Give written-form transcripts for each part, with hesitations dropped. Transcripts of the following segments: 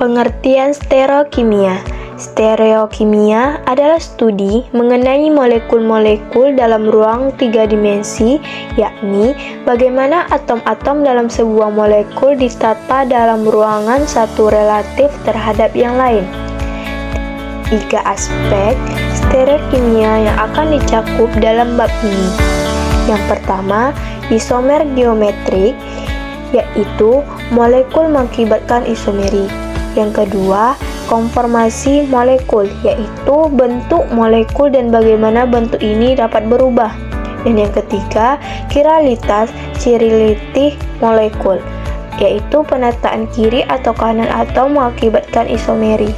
Pengertian stereokimia. Stereokimia adalah studi mengenai molekul-molekul dalam ruang tiga dimensi, yakni bagaimana atom-atom dalam sebuah molekul ditata dalam ruangan satu relatif terhadap yang lain. Tiga aspek stereokimia yang akan dicakup dalam bab ini. Yang pertama, isomer geometrik, yaitu molekul mengakibatkan isomeri. Yang kedua, konformasi molekul, yaitu bentuk molekul dan bagaimana bentuk ini dapat berubah. Dan yang ketiga, kiralitas, ciri letih molekul, yaitu penataan kiri atau kanan atom mengakibatkan isomeri.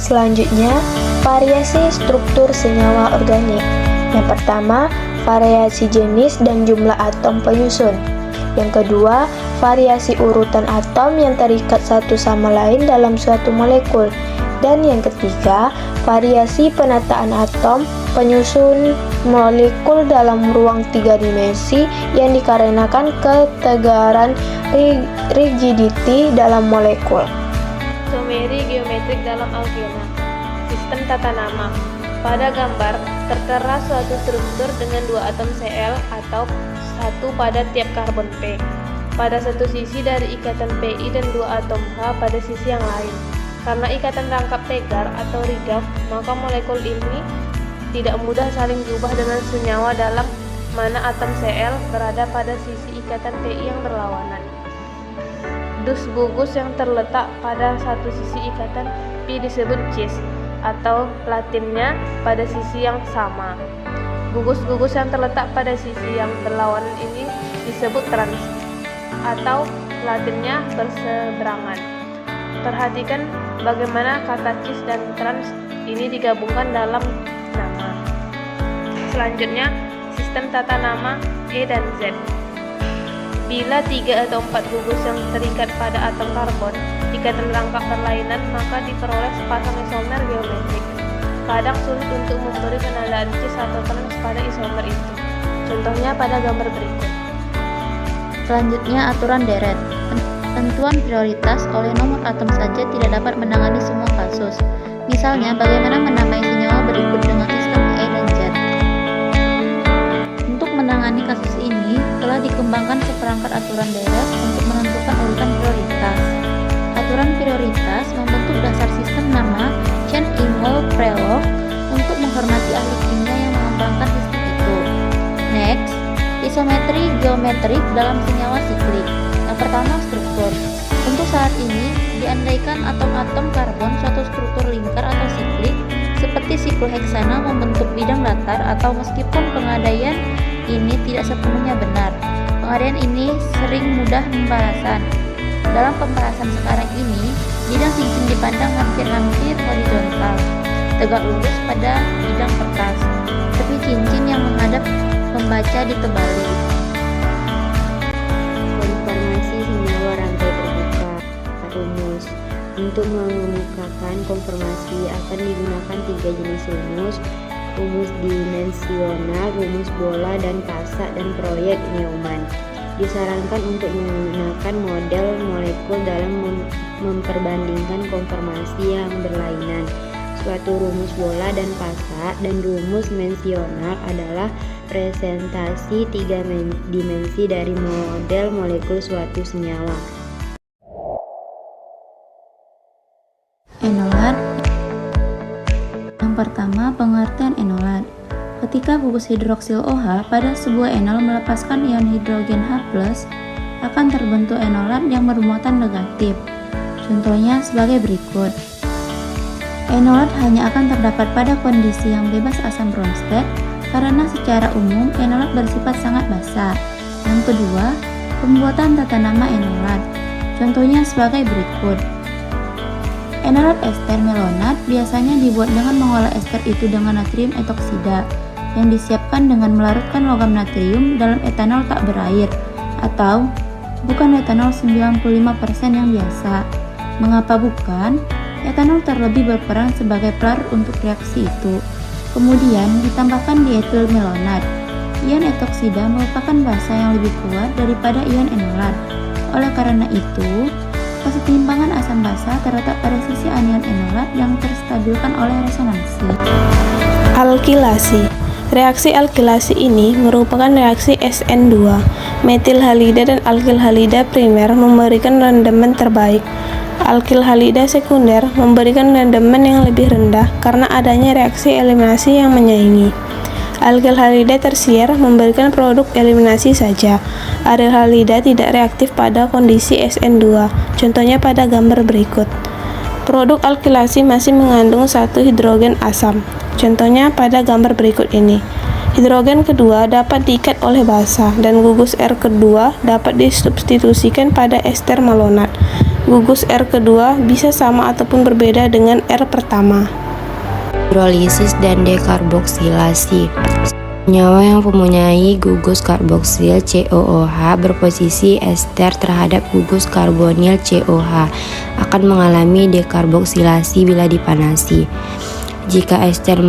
Selanjutnya, variasi struktur senyawa organik. Yang pertama, variasi jenis dan jumlah atom penyusun. Yang kedua, variasi urutan atom yang terikat satu sama lain dalam suatu molekul. Dan yang ketiga, variasi penataan atom penyusun molekul dalam ruang tiga dimensi yang dikarenakan ketegaran rigidity dalam molekul. Isomeri geometrik dalam alkena. Sistem tata nama. Pada gambar, tertera suatu struktur dengan dua atom Cl atau satu pada tiap karbon P pada satu sisi dari ikatan Pi dan dua atom H pada sisi yang lain. Karena ikatan rangkap tegar atau rigaf, maka molekul ini tidak mudah saling berubah dengan senyawa dalam mana atom Cl berada pada sisi ikatan Pi yang berlawanan. Dus gugus yang terletak pada satu sisi ikatan Pi disebut cis atau latinnya pada sisi yang sama. Gugus-gugus yang terletak pada sisi yang berlawanan ini disebut trans atau latinnya berseberangan. Perhatikan bagaimana kata cis dan trans ini digabungkan dalam nama. Selanjutnya, sistem tata nama E dan Z. Bila 3 atau 4 gugus yang terikat pada atom karbon ikatan rangkap berlainan, maka diperoleh sepasang isomer geometrik. Kadang sulit untuk memberi penandaan cis atau trans pada isomer itu. Contohnya pada gambar berikut. Selanjutnya, aturan deret. Penentuan prioritas oleh nomor atom saja tidak dapat menangani semua kasus. Misalnya, bagaimana menamai senyawa berikut dengan sistem E dan Z. Untuk menangani kasus ini, telah dikembangkan seperangkat aturan deret untuk menentukan urutan prioritas. Aturan prioritas membentuk dasar sistem nama Chen-Ingol-Prelog untuk menghormati ahli kimia yang mengembangkan sistem itu. Next, isometri geometrik dalam senyawa siklik. Yang pertama, struktur. Untuk saat ini, diandaikan atom-atom karbon suatu struktur lingkar atau siklik seperti sikloheksana membentuk bidang datar, atau meskipun pengadaian ini tidak sepenuhnya benar, pengadaian ini sering mudah pembahasan. Dalam pembahasan sekarang ini, bidang cincin dipandang hampir-hampir horizontal, tegak lurus pada bidang kertas, tapi cincin yang menghadap pembaca ditebali. Konformasi senyawa rantai terbuka. Rumus. Untuk mengemukakan konformasi akan digunakan 3 jenis rumus: rumus dimensional, rumus bola, dan pasak dan proyek Neumann. Disarankan untuk menggunakan model molekul dalam memperbandingkan konformasi yang berlainan. Suatu rumus bola dan pasak dan rumus dimensional adalah presentasi 3 dimensi dari model molekul suatu senyawa. Enolat. Yang pertama, pengertian enolat. Ketika gugus hidroksil OH pada sebuah enol melepaskan ion hidrogen H+, akan terbentuk enolat yang bermuatan negatif. Contohnya sebagai berikut. Enolat hanya akan terdapat pada kondisi yang bebas asam Bronsted karena secara umum enolat bersifat sangat basa. Yang kedua, pembuatan tata nama enolat. Contohnya sebagai berikut. Enolat ester melonat biasanya dibuat dengan mengolah ester itu dengan natrium etoksida yang disiapkan dengan melarutkan logam natrium dalam etanol tak berair atau bukan etanol 95% yang biasa. Mengapa bukan? Etanol terlebih berperan sebagai pelarut untuk reaksi itu. Kemudian ditambahkan dietil melonat. Ion etoksida merupakan basa yang lebih kuat daripada ion enolat. Oleh karena itu, Kesetimbangan asam basa terletak pada sisi anion enolat yang terstabilkan oleh resonansi. Alkilasi. Reaksi alkilasi ini merupakan reaksi SN2. Metil halida dan alkil halida primer memberikan rendaman terbaik. Alkil halida sekunder memberikan rendaman yang lebih rendah karena adanya reaksi eliminasi yang menyaingi. Alkil halida tersier memberikan produk eliminasi saja. Alkil halida tidak reaktif pada kondisi SN2. Contohnya pada gambar berikut. Produk alkilasi masih mengandung satu hidrogen asam. Contohnya pada gambar berikut ini. Hidrogen kedua dapat diikat oleh basa dan gugus R kedua dapat disubstitusikan pada ester malonat. Gugus R kedua bisa sama ataupun berbeda dengan R pertama. Hidrolisis dan dekarboksilasi. Senyawa yang mempunyai gugus karboksil COOH berposisi ester terhadap gugus karbonil COH akan mengalami dekarboksilasi bila dipanasi. Jika ester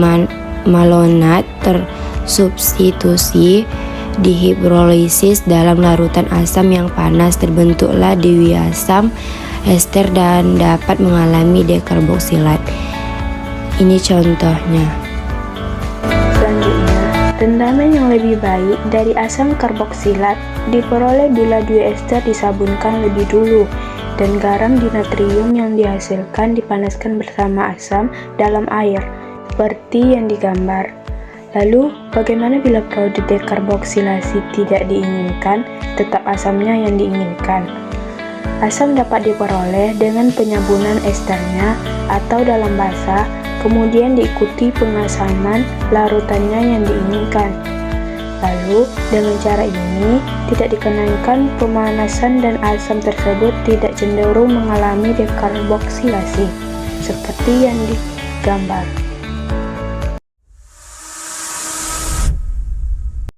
malonat tersubstitusi dihidrolisis dalam larutan asam yang panas, terbentuklah diwiasam ester dan dapat mengalami dekarboksilat. Ini contohnya. Selanjutnya, rendaman yang lebih baik dari asam karboksilat diperoleh bila dua ester disabunkan lebih dulu dan garam dinatrium yang dihasilkan dipanaskan bersama asam dalam air, seperti yang digambar. Lalu, bagaimana bila produk dekarboksilasi tidak diinginkan, tetap asamnya yang diinginkan? Asam dapat diperoleh dengan penyabunan esternya atau dalam basa, kemudian diikuti pengasaman larutannya yang diinginkan. Lalu, dengan cara ini, tidak dikenakan pemanasan dan asam tersebut tidak cenderung mengalami dekarboksilasi, seperti yang digambar.